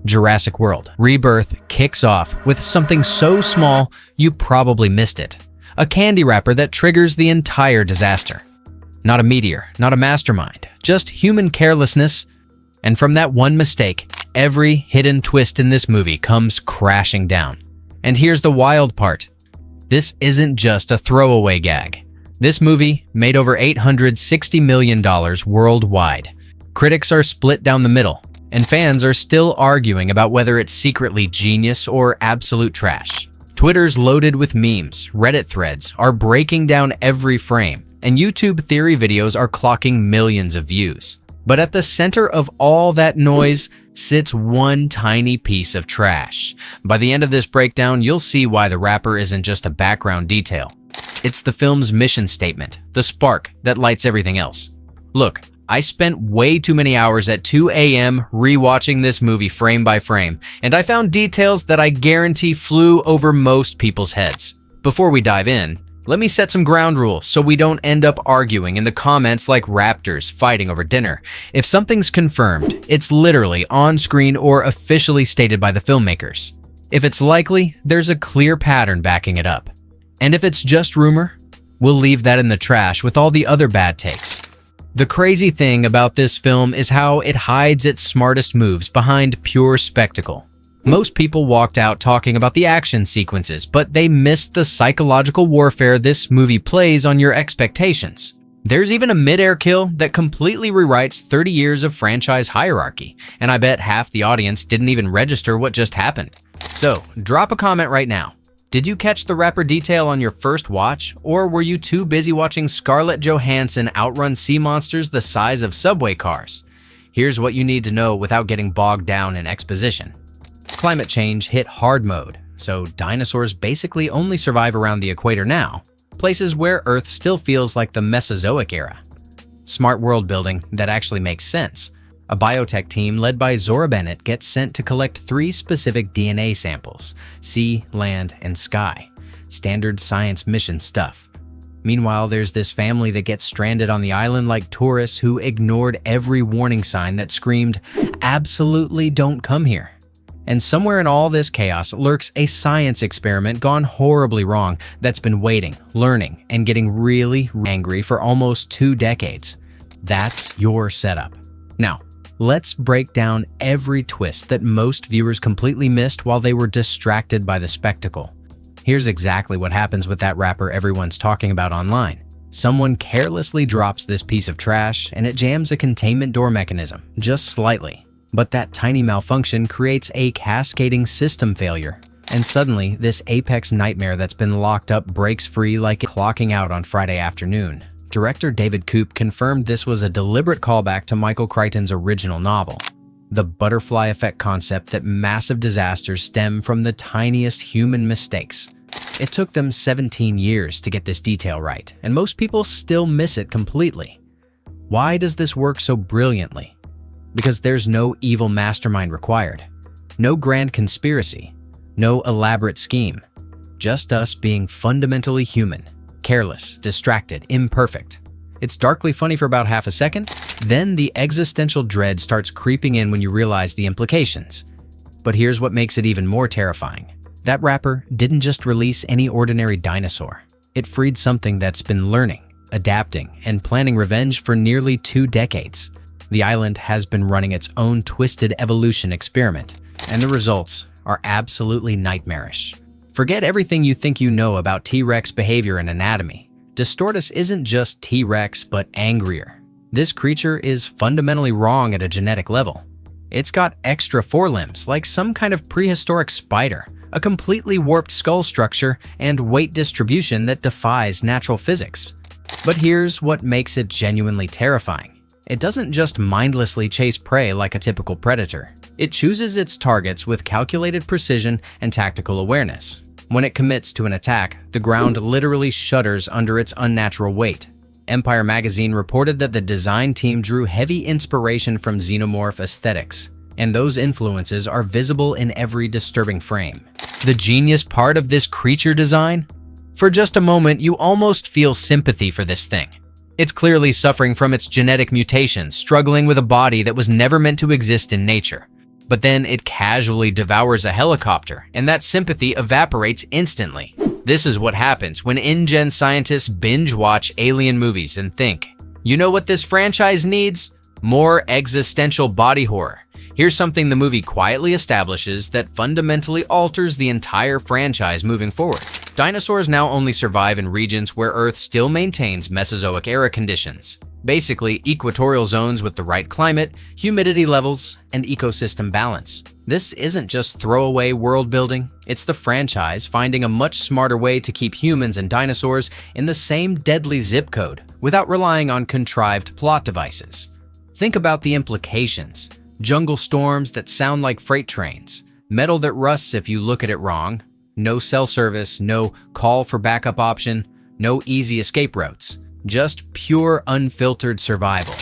Jurassic World. Rebirth kicks off with something so small you probably missed it. A candy wrapper that triggers the entire disaster. Not a meteor, not a mastermind, just human carelessness. And from that one mistake, every hidden twist in this movie comes crashing down. And here's the wild part. This isn't just a throwaway gag. This movie made over $860 million worldwide. Critics are split down the middle, and fans are still arguing about whether it's secretly genius or absolute trash. Twitter's loaded with memes, Reddit threads are breaking down every frame, and YouTube theory videos are clocking millions of views. But at the center of all that noise sits one tiny piece of trash. By the end of this breakdown, you'll see why the wrapper isn't just a background detail. It's the film's mission statement, the spark that lights everything else. Look, I spent way too many hours at 2 a.m. rewatching this movie frame by frame, and I found details that I guarantee flew over most people's heads. Before we dive in, let me set some ground rules so we don't end up arguing in the comments like raptors fighting over dinner. If something's confirmed, it's literally on screen or officially stated by the filmmakers. If it's likely, there's a clear pattern backing it up. And if it's just rumor, we'll leave that in the trash with all the other bad takes. The crazy thing about this film is how it hides its smartest moves behind pure spectacle. Most people walked out talking about the action sequences, but they missed the psychological warfare this movie plays on your expectations. There's even a mid-air kill that completely rewrites 30 years of franchise hierarchy, and I bet half the audience didn't even register what just happened. So, drop a comment right now. Did you catch the wrapper detail on your first watch, or were you too busy watching Scarlett Johansson outrun sea monsters the size of subway cars? Here's what you need to know without getting bogged down in exposition. Climate change hit hard mode, so dinosaurs basically only survive around the equator now, places where Earth still feels like the Mesozoic era. Smart world building that actually makes sense. A biotech team led by Zora Bennett gets sent to collect 3 specific DNA samples: sea, land, and sky. Standard science mission stuff. Meanwhile, there's this family that gets stranded on the island like tourists who ignored every warning sign that screamed, "Absolutely don't come here." And somewhere in all this chaos lurks a science experiment gone horribly wrong that's been waiting, learning, and getting really angry for almost 2 decades. That's your setup. Now, let's break down every twist that most viewers completely missed while they were distracted by the spectacle. Here's exactly what happens with that wrapper everyone's talking about online. Someone carelessly drops this piece of trash and it jams a containment door mechanism, just slightly. But that tiny malfunction creates a cascading system failure. And suddenly, this apex nightmare that's been locked up breaks free like clocking out on Friday afternoon. Director David Koepp confirmed this was a deliberate callback to Michael Crichton's original novel. The butterfly effect concept that massive disasters stem from the tiniest human mistakes. It took them 17 years to get this detail right, and most people still miss it completely. Why does this work so brilliantly? Because there's no evil mastermind required. No grand conspiracy. No elaborate scheme. Just us being fundamentally human. Careless, distracted, imperfect. It's darkly funny for about half a second, then the existential dread starts creeping in when you realize the implications. But here's what makes it even more terrifying. That wrapper didn't just release any ordinary dinosaur. It freed something that's been learning, adapting, and planning revenge for nearly 2 decades. The island has been running its own twisted evolution experiment, and the results are absolutely nightmarish. Forget everything you think you know about T-Rex behavior and anatomy. Distortus isn't just T-Rex, but angrier. This creature is fundamentally wrong at a genetic level. It's got extra forelimbs, like some kind of prehistoric spider, a completely warped skull structure, and weight distribution that defies natural physics. But here's what makes it genuinely terrifying. It doesn't just mindlessly chase prey like a typical predator. It chooses its targets with calculated precision and tactical awareness. When it commits to an attack, the ground literally shudders under its unnatural weight. Empire magazine reported that the design team drew heavy inspiration from Xenomorph aesthetics, and those influences are visible in every disturbing frame. The genius part of this creature design? For just a moment, you almost feel sympathy for this thing. It's clearly suffering from its genetic mutations, struggling with a body that was never meant to exist in nature. But then it casually devours a helicopter, and that sympathy evaporates instantly. This is what happens when InGen scientists binge-watch alien movies and think, you know what this franchise needs? More existential body horror. Here's something the movie quietly establishes that fundamentally alters the entire franchise moving forward. Dinosaurs now only survive in regions where Earth still maintains Mesozoic-era conditions. Basically, equatorial zones with the right climate, humidity levels, and ecosystem balance. This isn't just throwaway world building, it's the franchise finding a much smarter way to keep humans and dinosaurs in the same deadly zip code without relying on contrived plot devices. Think about the implications. Jungle storms that sound like freight trains, metal that rusts if you look at it wrong, no cell service, no call for backup option, no easy escape routes. Just pure, unfiltered survival.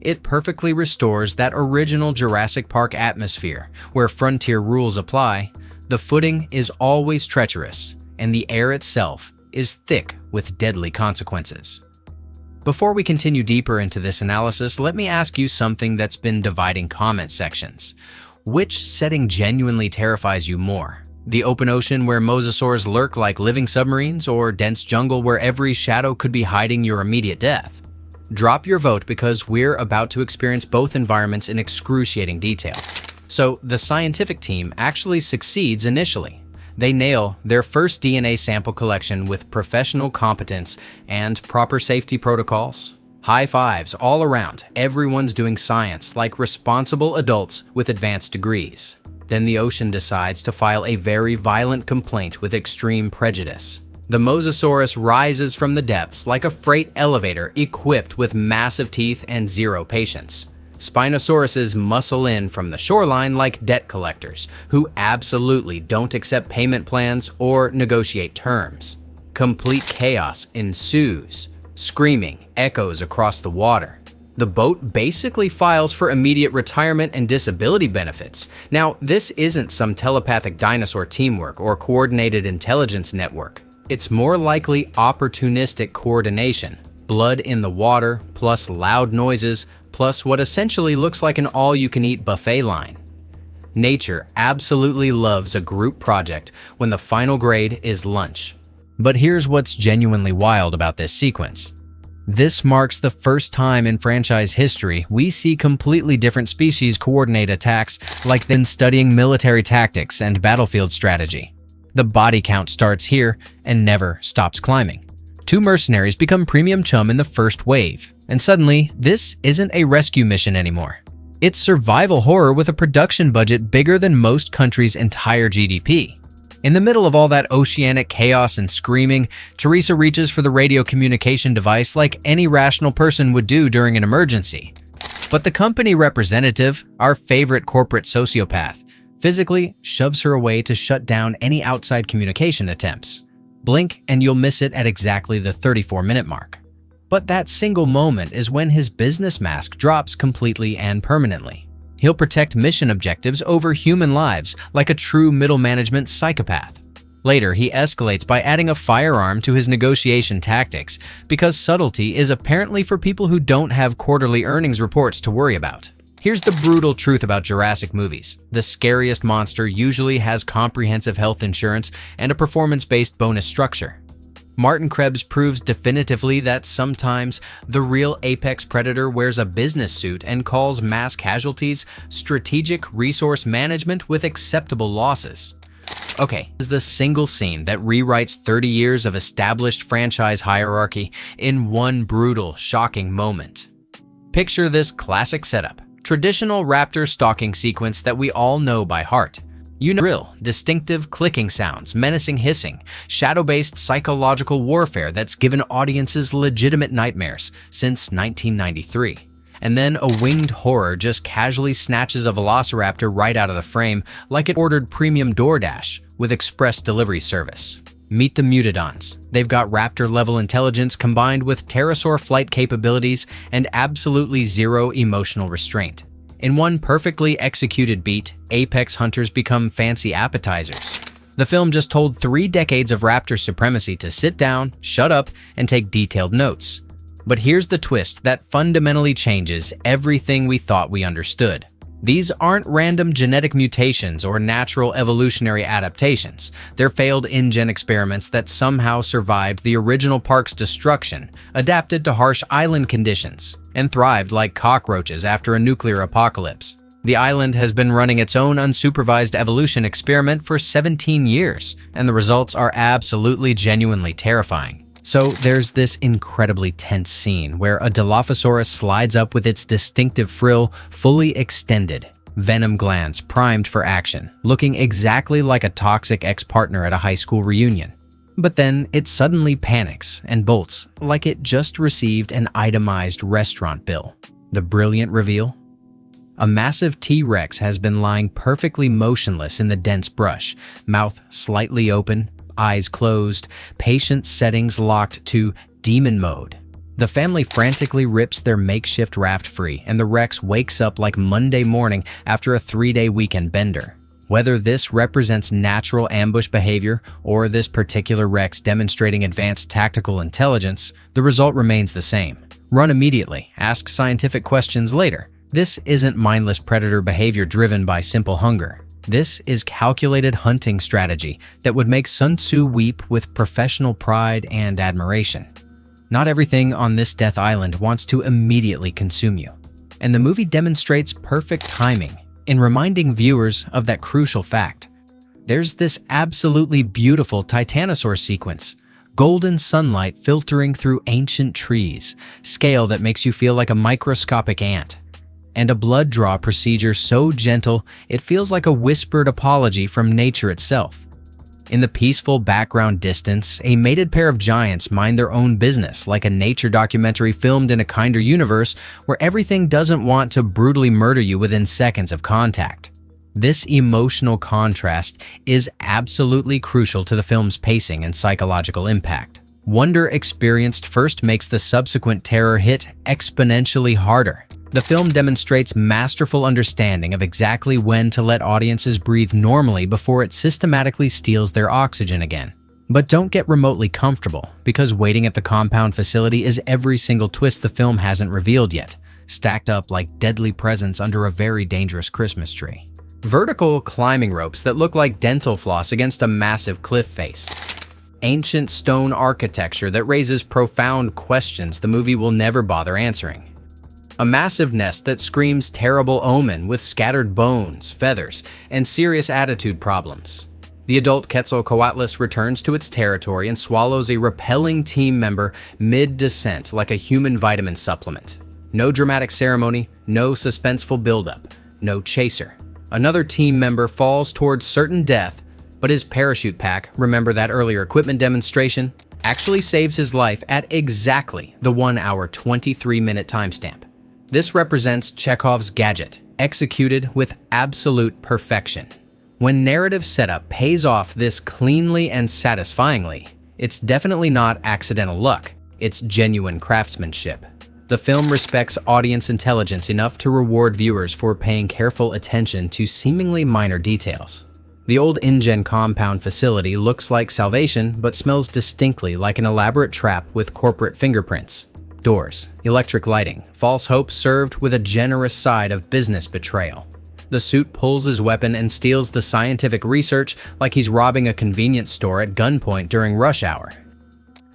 It perfectly restores that original Jurassic Park atmosphere, where frontier rules apply. The footing is always treacherous, and the air itself is thick with deadly consequences. Before we continue deeper into this analysis, let me ask you something that's been dividing comment sections. Which setting genuinely terrifies you more? The open ocean where mosasaurs lurk like living submarines, or dense jungle where every shadow could be hiding your immediate death? Drop your vote because we're about to experience both environments in excruciating detail. So the scientific team actually succeeds initially. They nail their first DNA sample collection with professional competence and proper safety protocols. High fives all around. Everyone's doing science like responsible adults with advanced degrees. Then the ocean decides to file a very violent complaint with extreme prejudice. The Mosasaurus rises from the depths like a freight elevator equipped with massive teeth and zero patience. Spinosauruses muscle in from the shoreline like debt collectors who absolutely don't accept payment plans or negotiate terms. Complete chaos ensues. Screaming echoes across the water. The boat basically files for immediate retirement and disability benefits. Now, this isn't some telepathic dinosaur teamwork or coordinated intelligence network. It's more likely opportunistic coordination. Blood in the water, plus loud noises, plus what essentially looks like an all-you-can-eat buffet line. Nature absolutely loves a group project when the final grade is lunch. But here's what's genuinely wild about this sequence. This marks the first time in franchise history we see completely different species coordinate attacks like then studying military tactics and battlefield strategy. The body count starts here and never stops climbing. Two mercenaries become premium chum in the first wave, and suddenly this isn't a rescue mission anymore. It's survival horror with a production budget bigger than most countries' entire GDP. In the middle of all that oceanic chaos and screaming, Teresa reaches for the radio communication device like any rational person would do during an emergency. But the company representative, our favorite corporate sociopath, physically shoves her away to shut down any outside communication attempts. Blink and you'll miss it at exactly the 34-minute mark. But that single moment is when his business mask drops completely and permanently. He'll protect mission objectives over human lives like a true middle management psychopath. Later, he escalates by adding a firearm to his negotiation tactics because subtlety is apparently for people who don't have quarterly earnings reports to worry about. Here's the brutal truth about Jurassic movies. The scariest monster usually has comprehensive health insurance and a performance-based bonus structure. Martin Krebs proves definitively that sometimes the real apex predator wears a business suit and calls mass casualties strategic resource management with acceptable losses. Okay, this is the single scene that rewrites 30 years of established franchise hierarchy in one brutal, shocking moment. Picture this classic setup. Traditional raptor stalking sequence that we all know by heart. You know the drill, distinctive clicking sounds, menacing hissing, shadow-based psychological warfare that's given audiences legitimate nightmares since 1993. And then a winged horror just casually snatches a velociraptor right out of the frame like it ordered premium DoorDash with express delivery service. Meet the Mutodons. They've got raptor-level intelligence combined with pterosaur flight capabilities and absolutely zero emotional restraint. In one perfectly executed beat, apex hunters become fancy appetizers. The film just told 3 decades of raptor supremacy to sit down, shut up, and take detailed notes. But here's the twist that fundamentally changes everything we thought we understood. These aren't random genetic mutations or natural evolutionary adaptations. They're failed InGen experiments that somehow survived the original park's destruction, adapted to harsh island conditions, and thrived like cockroaches after a nuclear apocalypse. The island has been running its own unsupervised evolution experiment for 17 years, and the results are absolutely genuinely terrifying. So there's this incredibly tense scene where a Dilophosaurus slides up with its distinctive frill fully extended, venom glands primed for action, looking exactly like a toxic ex-partner at a high school reunion. But then it suddenly panics and bolts like it just received an itemized restaurant bill. The brilliant reveal? A massive T-Rex has been lying perfectly motionless in the dense brush, mouth slightly open, eyes closed, patient settings locked to demon mode. The family frantically rips their makeshift raft free, and the Rex wakes up like Monday morning after a 3-day weekend bender. Whether this represents natural ambush behavior or this particular Rex demonstrating advanced tactical intelligence, the result remains the same. Run immediately, ask scientific questions later. This isn't mindless predator behavior driven by simple hunger. This is calculated hunting strategy that would make Sun Tzu weep with professional pride and admiration. Not everything on this death island wants to immediately consume you, and the movie demonstrates perfect timing in reminding viewers of that crucial fact. There's this absolutely beautiful Titanosaur sequence, golden sunlight filtering through ancient trees, scale that makes you feel like a microscopic ant, and a blood draw procedure so gentle it feels like a whispered apology from nature itself. In the peaceful background distance, a mated pair of giants mind their own business like a nature documentary filmed in a kinder universe where everything doesn't want to brutally murder you within seconds of contact. This emotional contrast is absolutely crucial to the film's pacing and psychological impact. Wonder experienced first makes the subsequent terror hit exponentially harder. The film demonstrates masterful understanding of exactly when to let audiences breathe normally before it systematically steals their oxygen again. But don't get remotely comfortable, because waiting at the compound facility is every single twist the film hasn't revealed yet, stacked up like deadly presents under a very dangerous Christmas tree. Vertical climbing ropes that look like dental floss against a massive cliff face. Ancient stone architecture that raises profound questions the movie will never bother answering. A massive nest that screams terrible omen with scattered bones, feathers, and serious attitude problems. The adult Quetzalcoatlus returns to its territory and swallows a repelling team member mid-descent like a human vitamin supplement. No dramatic ceremony, no suspenseful buildup, no chaser. Another team member falls towards certain death, but his parachute pack, remember that earlier equipment demonstration, actually saves his life at exactly the 1 hour 23-minute timestamp. This represents Chekhov's gadget, executed with absolute perfection. When narrative setup pays off this cleanly and satisfyingly, it's definitely not accidental luck, it's genuine craftsmanship. The film respects audience intelligence enough to reward viewers for paying careful attention to seemingly minor details. The old InGen compound facility looks like salvation, but smells distinctly like an elaborate trap with corporate fingerprints. Doors, electric lighting, false hope served with a generous side of business betrayal. The suit pulls his weapon and steals the scientific research like he's robbing a convenience store at gunpoint during rush hour.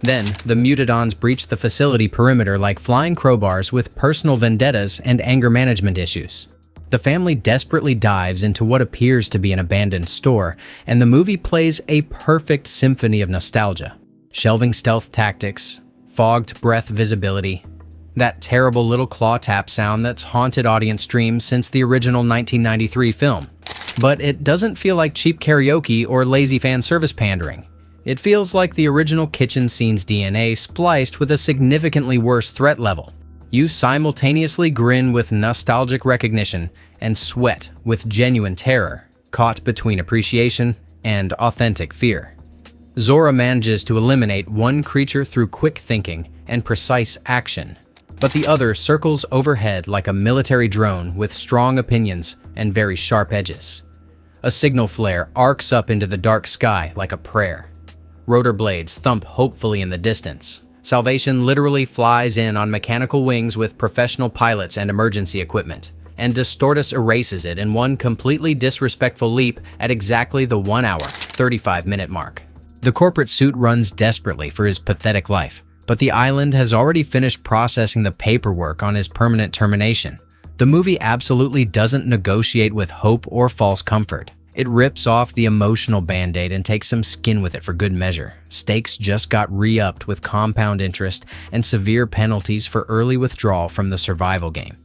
Then, the Mutadons breach the facility perimeter like flying crowbars with personal vendettas and anger management issues. The family desperately dives into what appears to be an abandoned store, and the movie plays a perfect symphony of nostalgia. Shelving stealth tactics, fogged breath visibility, that terrible little claw tap sound that's haunted audience dreams since the original 1993 film. But it doesn't feel like cheap karaoke or lazy fan service pandering. It feels like the original kitchen scene's DNA spliced with a significantly worse threat level. You simultaneously grin with nostalgic recognition and sweat with genuine terror, caught between appreciation and authentic fear. Zora manages to eliminate one creature through quick thinking and precise action, but the other circles overhead like a military drone with strong opinions and very sharp edges. A signal flare arcs up into the dark sky like a prayer. Rotor blades thump hopefully in the distance. Salvation literally flies in on mechanical wings with professional pilots and emergency equipment. and Distortus erases it in one completely disrespectful leap at exactly the 1 hour, 35-minute mark. The corporate suit runs desperately for his pathetic life, but the island has already finished processing the paperwork on his permanent termination. The movie absolutely doesn't negotiate with hope or false comfort. It rips off the emotional band-aid and takes some skin with it for good measure. Stakes just got re-upped with compound interest and severe penalties for early withdrawal from the survival game.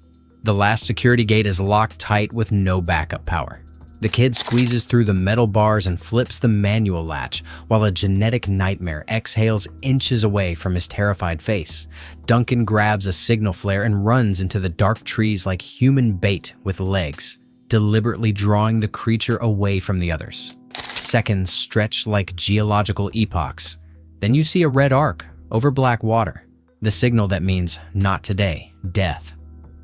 The last security gate is locked tight with no backup power. The kid squeezes through the metal bars and flips the manual latch, while a genetic nightmare exhales inches away from his terrified face. Duncan grabs a signal flare and runs into the dark trees like human bait with legs, deliberately drawing the creature away from the others. Seconds stretch like geological epochs. Then you see a red arc over black water, the signal that means not today, death.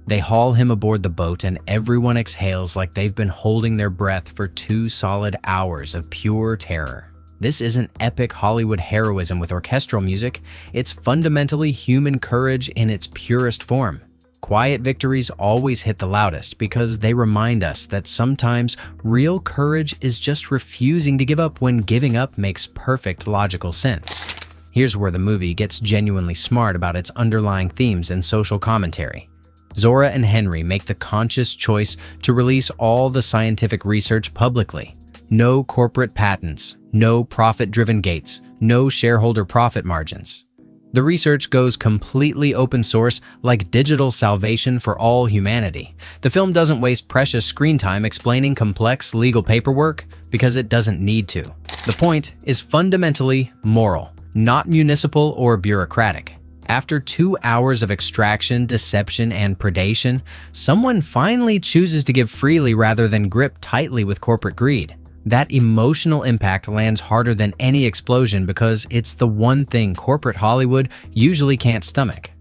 They haul him aboard the boat and everyone exhales like they've been holding their breath for 2 solid hours of pure terror. This isn't epic Hollywood heroism with orchestral music, it's fundamentally human courage in its purest form. Quiet victories always hit the loudest because they remind us that sometimes real courage is just refusing to give up when giving up makes perfect logical sense. Here's where the movie gets genuinely smart about its underlying themes and social commentary. Zora and Henry make the conscious choice to release all the scientific research publicly. No corporate patents, no profit-driven gates, no shareholder profit margins. The research goes completely open source like digital salvation for all humanity. The film doesn't waste precious screen time explaining complex legal paperwork because it doesn't need to. The point is fundamentally moral, not municipal or bureaucratic. After 2 hours of extraction, deception, and predation, someone finally chooses to give freely rather than grip tightly with corporate greed. That emotional impact lands harder than any explosion because it's the one thing corporate Hollywood usually can't stomach.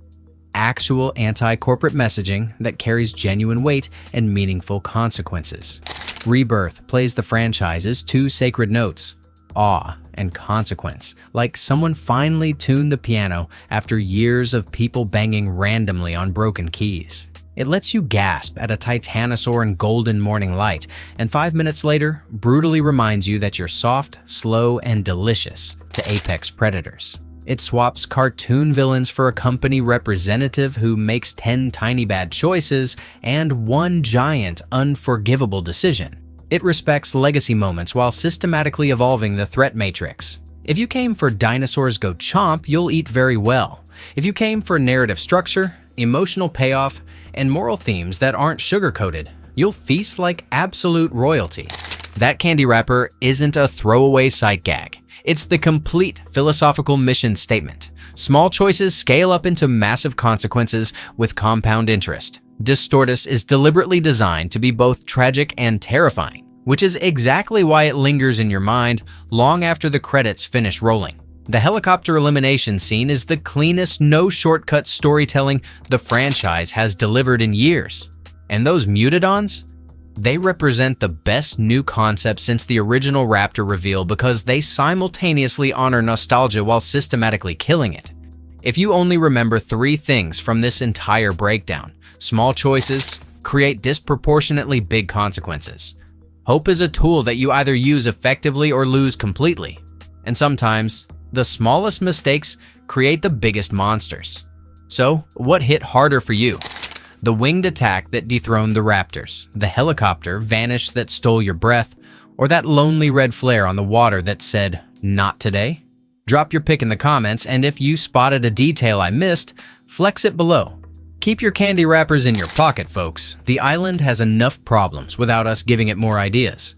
Actual anti-corporate messaging that carries genuine weight and meaningful consequences. Rebirth plays the franchise's 2 sacred notes: awe and consequence, like someone finally tuned the piano after years of people banging randomly on broken keys. It lets you gasp at a titanosaur in golden morning light, and 5 minutes later, brutally reminds you that you're soft, slow, and delicious to apex predators. It swaps cartoon villains for a company representative who makes 10 tiny bad choices and 1 giant, unforgivable decision. It respects legacy moments while systematically evolving the threat matrix. If you came for dinosaurs go chomp, you'll eat very well. If you came for narrative structure, emotional payoff, and moral themes that aren't sugar-coated, you'll feast like absolute royalty. That candy wrapper isn't a throwaway sight gag. It's the complete philosophical mission statement. Small choices scale up into massive consequences with compound interest. Distortus is deliberately designed to be both tragic and terrifying, which is exactly why it lingers in your mind long after the credits finish rolling. The helicopter elimination scene is the cleanest, no-shortcut storytelling the franchise has delivered in years. And those mutadons? They represent the best new concept since the original Raptor reveal because they simultaneously honor nostalgia while systematically killing it. If you only remember 3 things from this entire breakdown: small choices create disproportionately big consequences. Hope is a tool that you either use effectively or lose completely. And sometimes, the smallest mistakes create the biggest monsters. So, what hit harder for you? The winged attack that dethroned the Raptors, the helicopter vanished that stole your breath, or that lonely red flare on the water that said, "Not today"? Drop your pick in the comments, and if you spotted a detail I missed, flex it below. Keep your candy wrappers in your pocket, folks. The island has enough problems without us giving it more ideas.